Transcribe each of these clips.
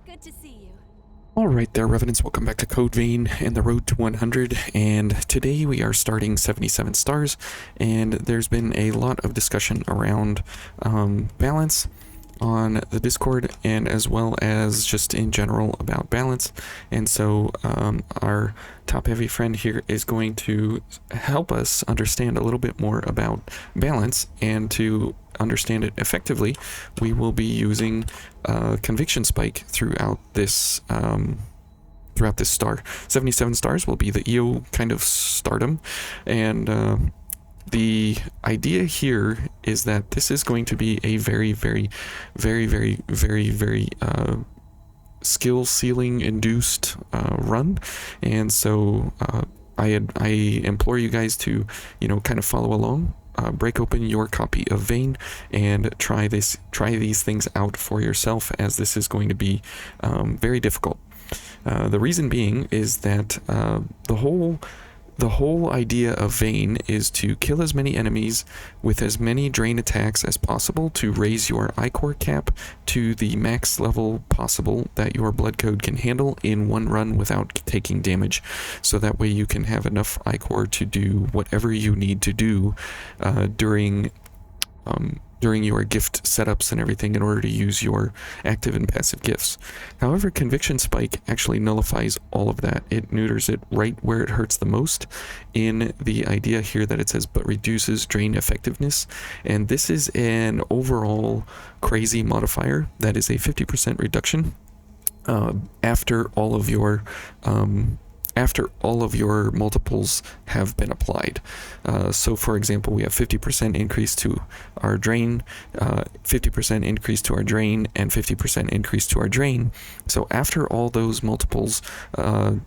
Good to see you. Alright there, Revenants, welcome back to Code Vein and the road to 100, and today we are starting 77 stars, and there's been a lot of discussion around balance on the Discord, and as well as just in general about balance, and so our top-heavy friend here is going to help us understand a little bit more about balance, and to understand it effectively, we will be using Conviction Spike throughout this star. 77 stars will be the EO kind of stardom, and the idea here is that this is going to be a very skill ceiling induced run, and so I implore you guys to, kind of follow along. Break open your copy of Vein and try these things out for yourself, as this is going to be very difficult. The reason being is that the whole idea of Vein is to kill as many enemies with as many drain attacks as possible to raise your Ichor cap to the max level possible that your blood code can handle in one run without taking damage, so that way you can have enough Ichor to do whatever you need to do during your gift setups and everything in order to use your active and passive gifts. However, Conviction Spike actually nullifies all of that. It neuters it right where it hurts the most, in the idea here that it says but reduces drain effectiveness, and this is an overall crazy modifier that is a 50% reduction after all of your multiples have been applied. So for example, we have 50% increase to our drain, 50% increase to our drain, and 50% increase to our drain. So after all those multiples,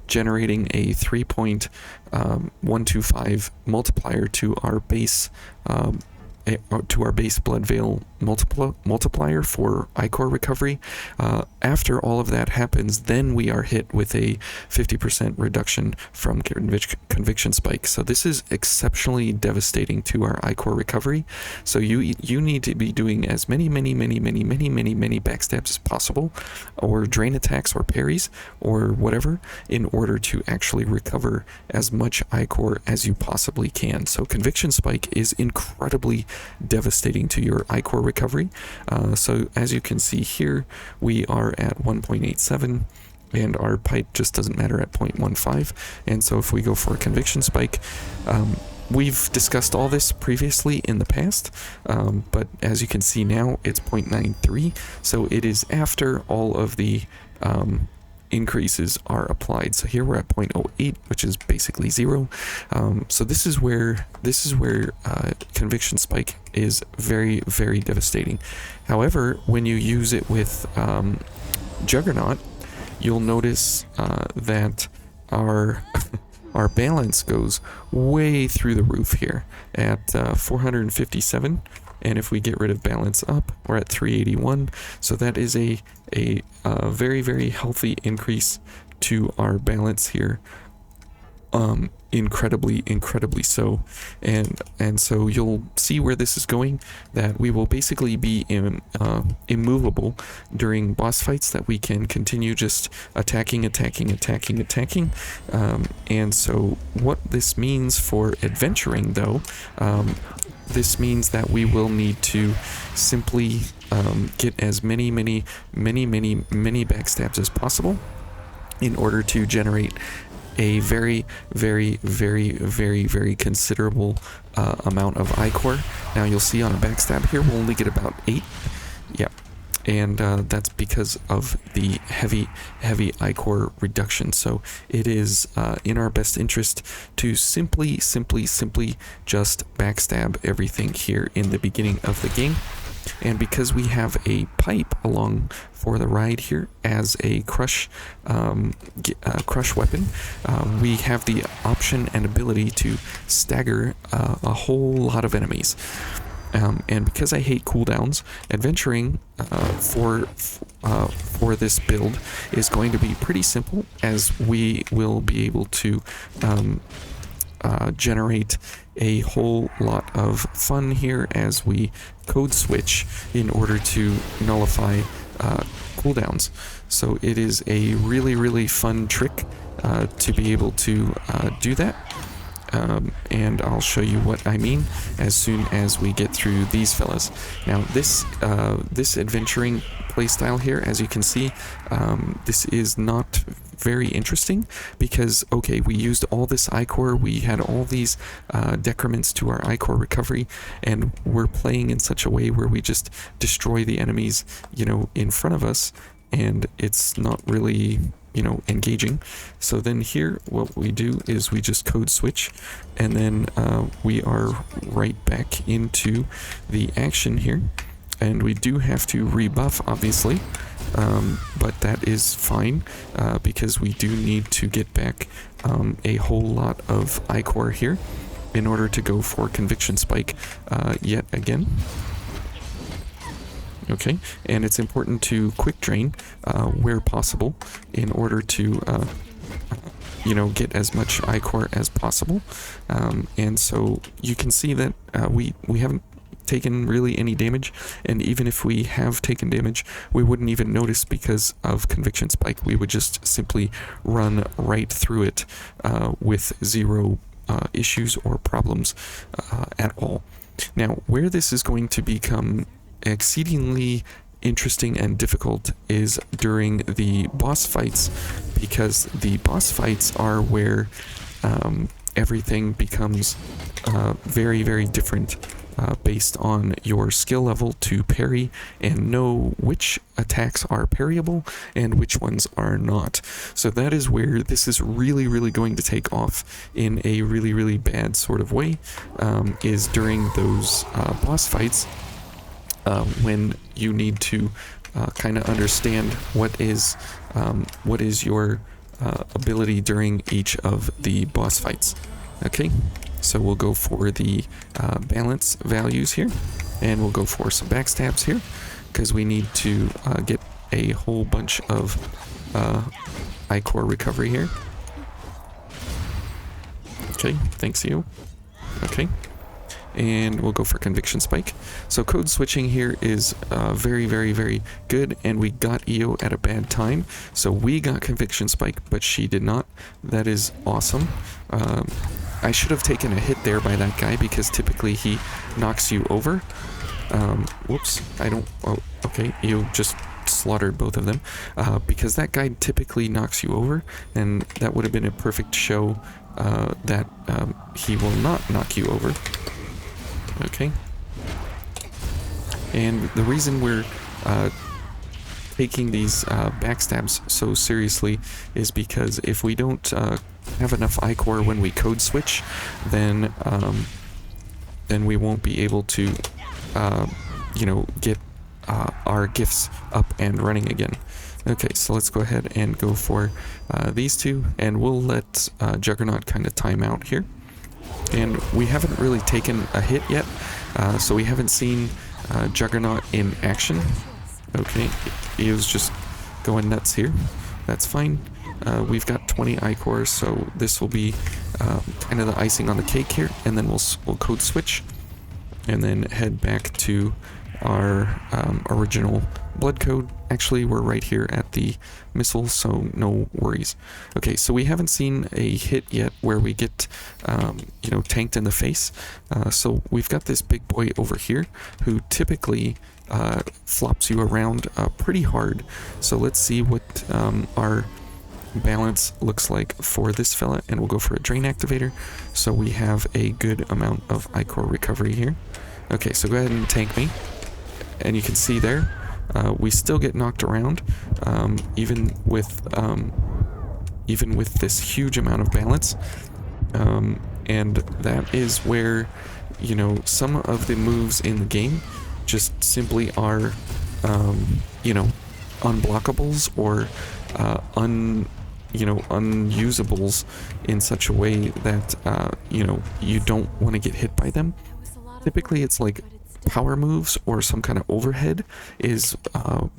generating a 3.125 multiplier to our base blood veil multiplier for Ichor recovery. After all of that happens, then we are hit with a 50% reduction from Conviction Spike. So this is exceptionally devastating to our Ichor recovery. So you need to be doing as many backstabs as possible, or drain attacks or parries or whatever, in order to actually recover as much Ichor as you possibly can. So Conviction Spike is incredibly devastating to your Ichor recovery. So as you can see here, we are at 1.87, and our pipe just doesn't matter at 0.15. And so if we go for a Conviction Spike, we've discussed all this previously in the past, but as you can see now, it's 0.93. So it is after all of the increases are applied. So here we're at 0.08, which is basically 0. So this is where Conviction Spike is very devastating. However, when you use it with Juggernaut, you'll notice that our balance goes way through the roof here at 457. And if we get rid of balance up, we're at 381. So that is a very healthy increase to our balance here. Incredibly so. And so you'll see where this is going, that we will basically be immovable during boss fights, that we can continue just attacking. And so what this means for adventuring, though, this means that we will need to simply get as many backstabs as possible in order to generate a very considerable amount of Ichor. Now you'll see on a backstab here, we'll only get about 8. Yeah. And that's because of the heavy Ichor reduction. So it is in our best interest to simply just backstab everything here in the beginning of the game. And because we have a pipe along for the ride here as a crush weapon, we have the option and ability to stagger a whole lot of enemies. And because I hate cooldowns, adventuring for this build is going to be pretty simple, as we will be able to generate a whole lot of fun here as we code switch in order to nullify cooldowns. So it is a really, really fun trick to be able to do that. And I'll show you what I mean as soon as we get through these fellas. Now this adventuring playstyle here, as you can see, this is not very interesting because, okay, we used all this iCore, we had all these decrements to our iCore recovery, and we're playing in such a way where we just destroy the enemies, you know, in front of us, and it's not really, you know, engaging. So then here what we do is we just code switch, and then we are right back into the action here, and we do have to rebuff, obviously, but that is fine because we do need to get back a whole lot of iCore here in order to go for Conviction Spike yet again. Okay, and it's important to quick drain where possible in order to you know, get as much iCore as possible. And so you can see that we haven't taken really any damage, and even if we have taken damage, we wouldn't even notice because of Conviction Spike. We would just simply run right through it with zero issues or problems at all. Now, where this is going to become exceedingly interesting and difficult is during the boss fights, because the boss fights are where everything becomes very, very different based on your skill level to parry and know which attacks are parryable and which ones are not. So that is where this is really, really going to take off in a really, really bad sort of way, is during those boss fights, when you need to kind of understand what is your ability during each of the boss fights. Okay, so we'll go for the balance values here, and we'll go for some backstabs here because we need to get a whole bunch of iCore recovery here. Okay, thanks you. Okay. And we'll go for Conviction Spike. So code switching here is very, very, very good, and we got EO at a bad time. So we got Conviction Spike, but she did not. That is awesome. I should have taken a hit there by that guy because typically he knocks you over. Whoops, I don't... Oh, okay, EO just slaughtered both of them because that guy typically knocks you over, and that would have been a perfect show that he will not knock you over. Okay, and the reason we're taking these backstabs so seriously is because if we don't have enough iCore when we code switch, then we won't be able to you know, get our gifts up and running again. Okay, so let's go ahead and go for these two, and we'll let Juggernaut kind of time out here. And we haven't really taken a hit yet, so we haven't seen Juggernaut in action. Okay, he was just going nuts here. That's fine. We've got 20 iCores, so this will be kind of the icing on the cake here, and then we'll code switch, and then head back to our original blood code. Actually, we're right here at the missile, so no worries. Okay, so we haven't seen a hit yet where we get you know, tanked in the face. So we've got this big boy over here who typically flops you around pretty hard. So let's see what our balance looks like for this fella, and we'll go for a drain activator so we have a good amount of iCore recovery here. Okay, so go ahead and tank me, and you can see there we still get knocked around even with this huge amount of balance, and that is where, you know, some of the moves in the game just simply are you know, unblockables or unusables in such a way that you know, you don't want to get hit by them. Typically it's like power moves or some kind of overhead is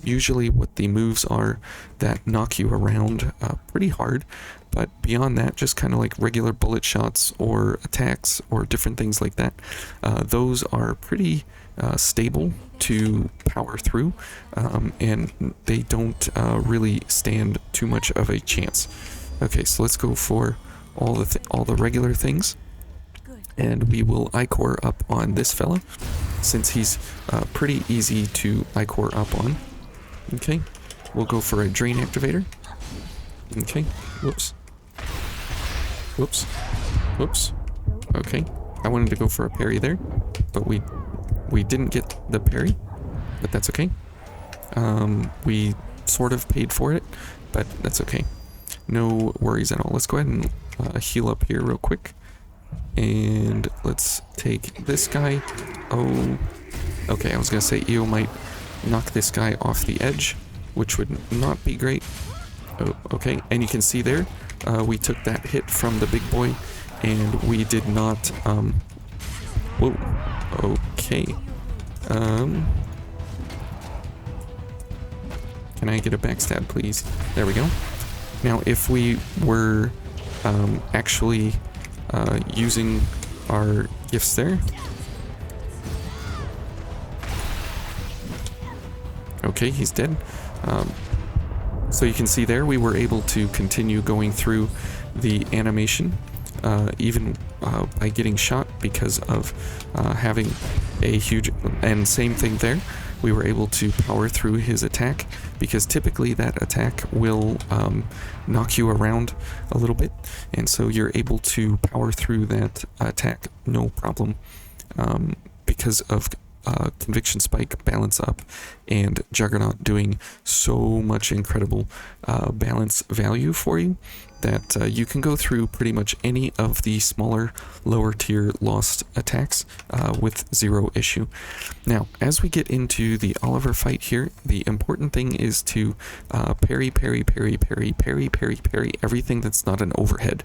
usually what the moves are that knock you around pretty hard, but beyond that, just kind of like regular bullet shots or attacks or different things like that, those are pretty stable to power through, and they don't really stand too much of a chance. Okay, so let's go for all the regular things, and we will I-core up on this fella, since he's pretty easy to I-core up on. Okay, we'll go for a drain activator. Okay, whoops. Whoops. Whoops. Okay, I wanted to go for a parry there, but we didn't get the parry, but that's okay. We sort of paid for it, but that's okay. No worries at all. Let's go ahead and heal up here real quick. And let's take this guy. Oh, okay, I was gonna say Eo might knock this guy off the edge, which would not be great. Oh, okay, and you can see there, we took that hit from the big boy, and we did not, whoa, okay. Can I get a backstab, please? There we go. Now, if we were actually using our gifts there. Okay, he's dead. So you can see there, we were able to continue going through the animation, even by getting shot because of having a huge, and same thing there, we were able to power through his attack, because typically that attack will knock you around a little bit, and so you're able to power through that attack no problem, because of Conviction Spike, Balance Up, and Juggernaut doing so much incredible balance value for you that you can go through pretty much any of the smaller, lower tier lost attacks with zero issue. Now, as we get into the Oliver fight here, the important thing is to parry, parry, parry, parry, parry, parry, parry, everything that's not an overhead.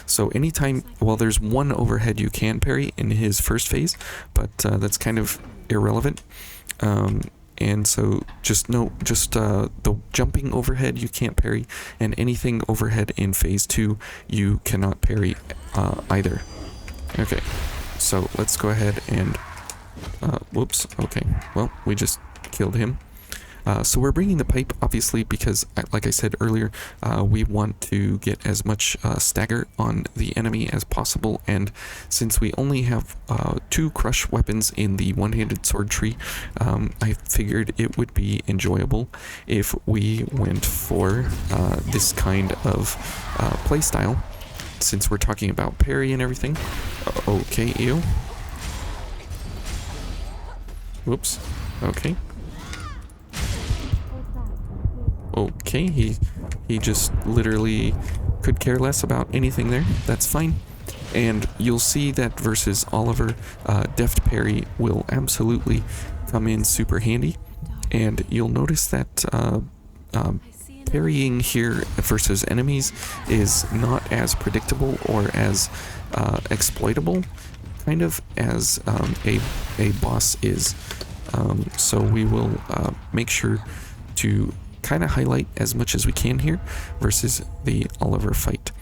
So anytime, well, there's one overhead you can parry in his first phase, but that's kind of irrelevant. And so just the jumping overhead you can't parry, and anything overhead in phase 2 you cannot parry either. Okay, so let's go ahead and whoops, okay, well, we just killed him. So we're bringing the pipe, obviously, because, like I said earlier, we want to get as much stagger on the enemy as possible, and since we only have 2 crush weapons in the one-handed sword tree, I figured it would be enjoyable if we went for this kind of playstyle, since we're talking about parry and everything. Okay, ew. Whoops. Okay. Okay, he just literally could care less about anything there. That's fine. And you'll see that versus Oliver, deft parry will absolutely come in super handy. And you'll notice that parrying here versus enemies is not as predictable or as exploitable, kind of, as a boss is. So we will make sure to kind of highlight as much as we can here versus the Oliver fight.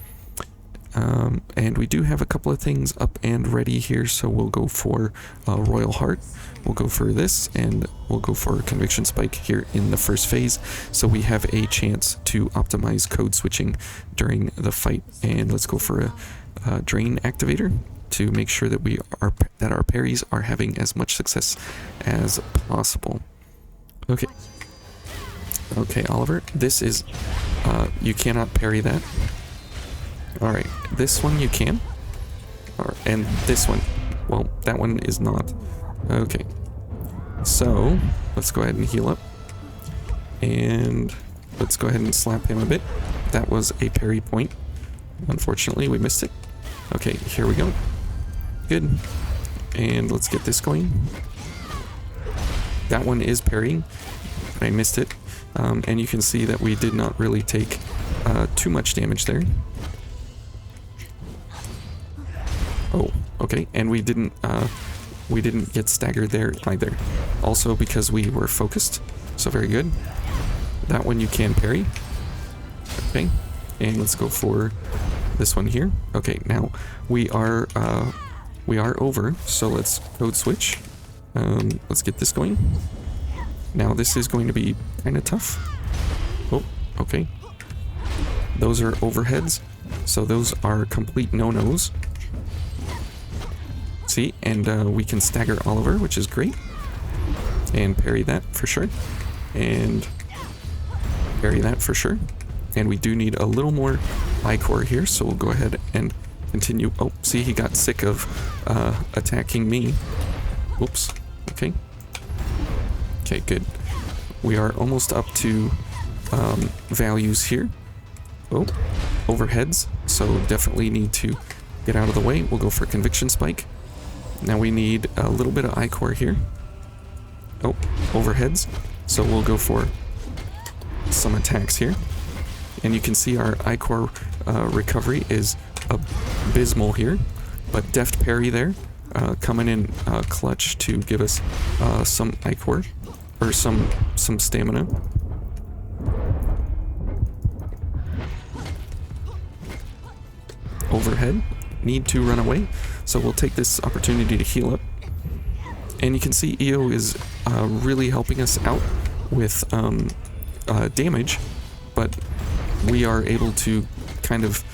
And we do have a couple of things up and ready here, so we'll go for Royal Heart, we'll go for this, and we'll go for Conviction Spike here in the first phase, so we have a chance to optimize code switching during the fight. And let's go for a Drain Activator to make sure that our parries are having as much success as possible. Okay. Okay, Oliver, this is, you cannot parry that. Alright, this one you can. And this one, well, that one is not. Okay. So, let's go ahead and heal up. And let's go ahead and slap him a bit. That was a parry point. Unfortunately, we missed it. Okay, here we go. Good. And let's get this going. That one is parrying, but I missed it. And you can see that we did not really take too much damage there. Oh, okay, and we didn't get staggered there either. Also because we were focused, so very good. That one you can parry. Okay, and let's go for this one here. Okay, now we are over, so let's code switch. Let's get this going. Now this is going to be kind of tough. Oh, okay. Those are overheads, so those are complete no-nos. See, and we can stagger Oliver, which is great. And parry that for sure. And parry that for sure. And we do need a little more I-core here, so we'll go ahead and continue. Oh, see, he got sick of attacking me. Oops. Okay. Okay, good. We are almost up to values here. Oh, overheads, so definitely need to get out of the way. We'll go for Conviction Spike. Now we need a little bit of I-core here. Oh, overheads, so we'll go for some attacks here. And you can see our I-core recovery is abysmal here, but deft parry there, coming in clutch to give us some I-core, or some stamina. Overhead, need to run away, so we'll take this opportunity to heal up. And you can see EO is really helping us out with damage, but we are able to kind of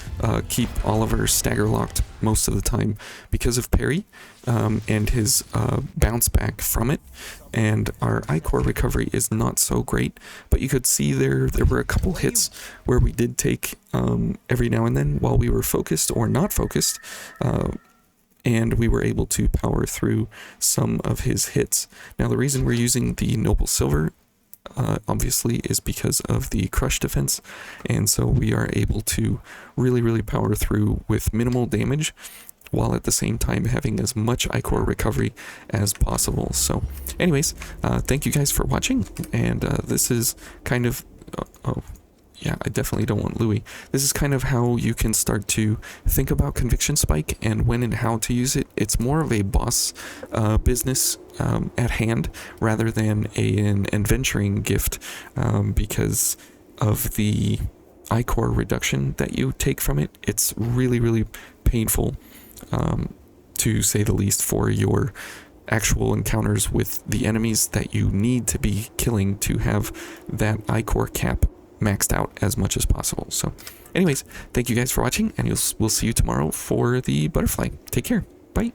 keep Oliver stagger locked most of the time because of Parry and his bounce back from it. And our I-core recovery is not so great, but you could see there were a couple hits where we did take every now and then while we were focused or not focused, and we were able to power through some of his hits. Now the reason we're using the Noble Silver obviously is because of the crush defense, and so we are able to really power through with minimal damage while at the same time having as much I-core recovery as possible. So anyways, thank you guys for watching, and this is kind of oh yeah, I definitely don't want Louis. This is kind of how you can start to think about Conviction Spike and when and how to use it. It's more of a boss business at hand rather than an adventuring gift, because of the I-core reduction that you take from it. It's really painful, to say the least, for your actual encounters with the enemies that you need to be killing to have that I-core cap maxed out as much as possible. So anyways, thank you guys for watching, and we'll see you tomorrow for the butterfly. Take care. Bye.